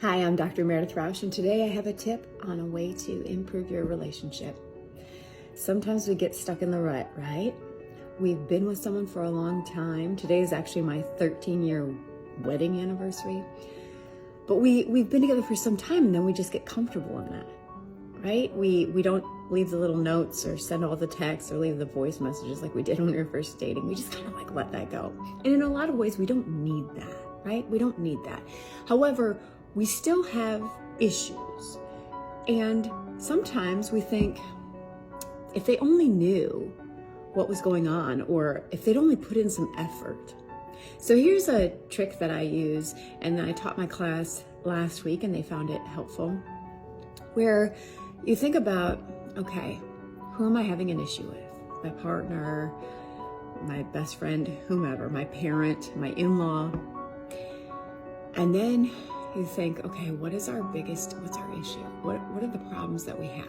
Hi, I'm Dr. Meredith Rausch, and today I have a tip on a way to improve your relationship. Sometimes we get stuck in the rut, right? We've been with someone for a long time. Today is actually my 13-year wedding anniversary. But we've been together for some time, and then we just get comfortable in that, right? We don't leave the little notes or send all the texts or leave the voice messages like we did when we were first dating. We just kind of like let that go. And in a lot of ways, we don't need that, right? We don't need that. However, we still have issues. And sometimes we think, if they only knew what was going on, or if they'd only put in some effort. So here's a trick that I use, and I taught my class last week, and they found it helpful, where you think about, okay, who am I having an issue with? My partner, my best friend, whomever, my parent, my in-law. And then you think, okay, what's our issue? What are the problems that we have?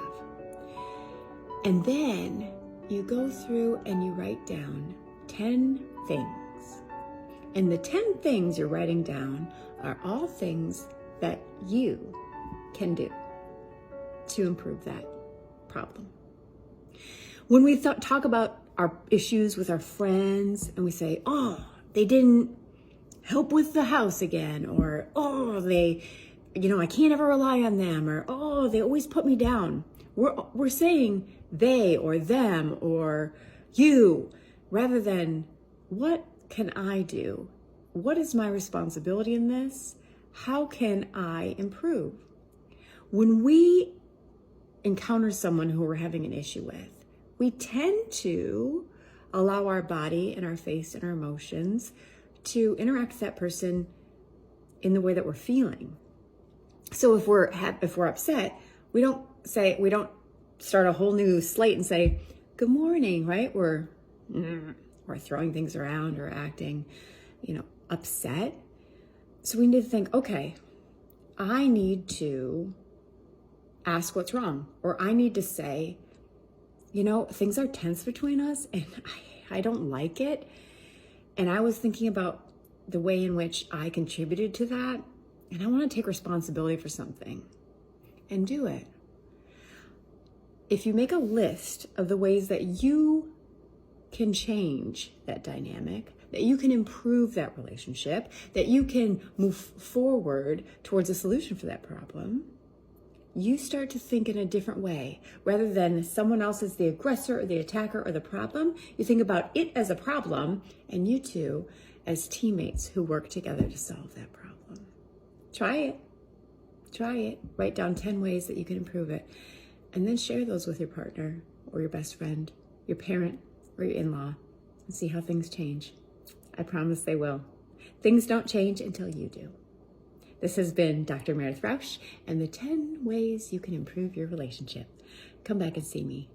And then you go through and you write down 10 things. And the 10 things you're writing down are all things that you can do to improve that problem. When we talk about our issues with our friends and we say, oh, they didn't help with the house again, or, oh, I can't ever rely on them, or, oh, they always put me down. We're saying they or them or you, rather than what can I do? What is my responsibility in this? How can I improve? When we encounter someone who we're having an issue with, we tend to allow our body and our face and our emotions to interact with that person in the way that we're feeling. So if we're upset, we don't start a whole new slate and say, good morning, right? We're throwing things around or acting, upset. So we need to think, okay, I need to ask what's wrong, or I need to say, things are tense between us and I don't like it. And I was thinking about the way in which I contributed to that, and I want to take responsibility for something and do it. If you make a list of the ways that you can change that dynamic, that you can improve that relationship, that you can move forward towards a solution for that problem, you start to think in a different way. Rather than someone else as the aggressor or the attacker or the problem, you think about it as a problem and you two as teammates who work together to solve that problem. Try it. Write down 10 ways that you can improve it. And then share those with your partner or your best friend, your parent or your in-law, and see how things change. I promise they will. Things don't change until you do. This has been Dr. Meredith Rausch and the 10 ways you can improve your relationship. Come back and see me.